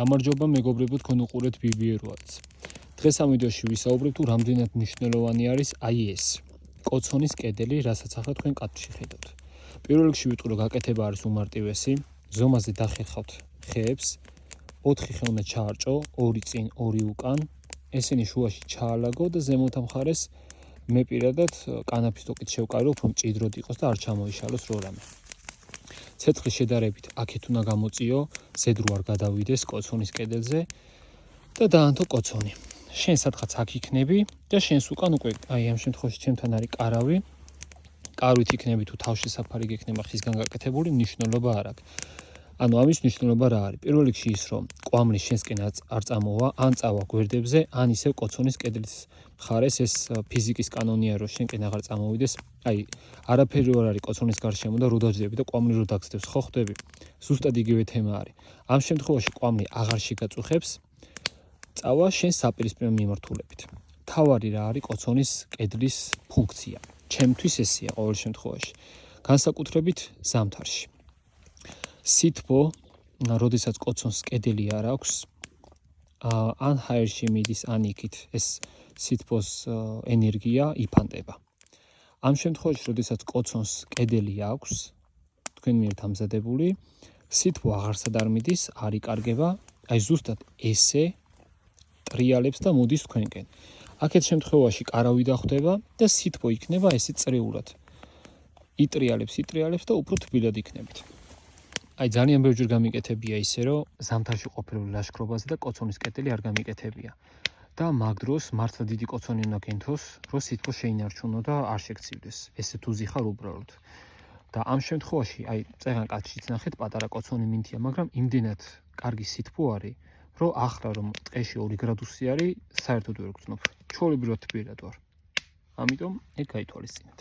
გამარჯობა მეგობრებო, თქვენ უყურებთ BBR-ს. დღეს ამ ვიდეოში ვისაუბრებ თუ რამდენად მნიშვნელოვანი არის აი ეს კოცონის კედელი, რასაც ახლა თქვენ კადრში ხედავთ. პირველ რიგში ვიტყვი, რომ გაკეთება არის უმარტივესი, ზომაზე დახერხავთ ხეებს, 4 ხე უნდა ჩაარჭო, 2 წინ, 2 უკან, ესენი შუაში ჩაალაგო და ზემოთა მხარეს მე პირადად კანაფის ტოკით შევკარო, უფრო მჭიდროდ იყოს და არ ჩამოიშალოს რო რამე. ცეცხლის შედარებით აქეთ უნდა გამოწიო, ზედ რო არ გადავიდეს კოცონის კედელზე და დაანთო კოცონი. შენ სადღაც აქ იქნები და შენს უკან უკვე აი ამ შემთხვევაში ჩემთან არის კარავი. კარვით იქნები თუ თავშესაფარი გექნება ხისგან გაკეთებული, მნიშვნელობა არ აქვს. ანუ ამის მნიშვნელობა რა არის? პირველ რიგში ის, რომ კვამლი შენსკენ არ წამოვა, ან წავა გვერდებზე, ან ისევ კოცონის კედლის მხარეს, ეს ფიზიკის კანონია, რომ შენკენ აღარ წამოვიდეს. აი, არაფერი არ არის კოცონის გარშემო და რო დაждები და კვამლი რო დაგწდებს, ხო ხვდები? ზუსტად იგივე თემა არის. ამ შემთხვევაში კვამლი აღარ შეგაწუხებს, წავა შენ საპირისპირო მიმართულებით. თავარი რა არის კოცონის კედლის ფუნქცია? ჩემთვის ესეა ყოველ შემთხვევაში. განსაკუთრებით ზამთარში. სითბო, როდესაც კოცონს კედელი არ აქვს, ან ჰაერში მიდის, ან იქით, ეს სითბოს ენერგია იფანტება. ამ შემთხვევაში, როდესაც კოცონს კედელი აქვს, თქვენ მიერ დამზადებული, სითბო აღარსად არ მიდის, არ იკარგება, აი ზუსტად ესე ტრიალებს და მოდის თქვენკენ. აქეთ შემთხვევაში კარავი დახვდება და სითბო იქნება ესე წრეულად. იტრიალებს და უფრო თბილად იქნებით. აი ძალიან ბევრჯერ გამიკეთებია ისე, რომ ზამთარში ყოფილი ლაშქრობაზე და კოცონის კედელი არ გამიკეთებია. და მაგ დროს მართლა დიდი კოცონი უნდა გენთოს, რომ სითბო შეინარჩუნო და არ შეგცივდეს. ესე თუ ზიხარ უბრალოდ. და ამ შემთხვევაში, აი წეგან კაცშიც ნახეთ, პატარა კოცონი მინთია, მაგრამ იმდენად კარგი სითბო არის, რომ ახლა რომ ტყეში 2 გრადუსი არის, საერთოდ ვერ გძნობ. ჩვეულებრივად თბილად ვარ. ამიტომ ეგ გაითვალისწინეთ.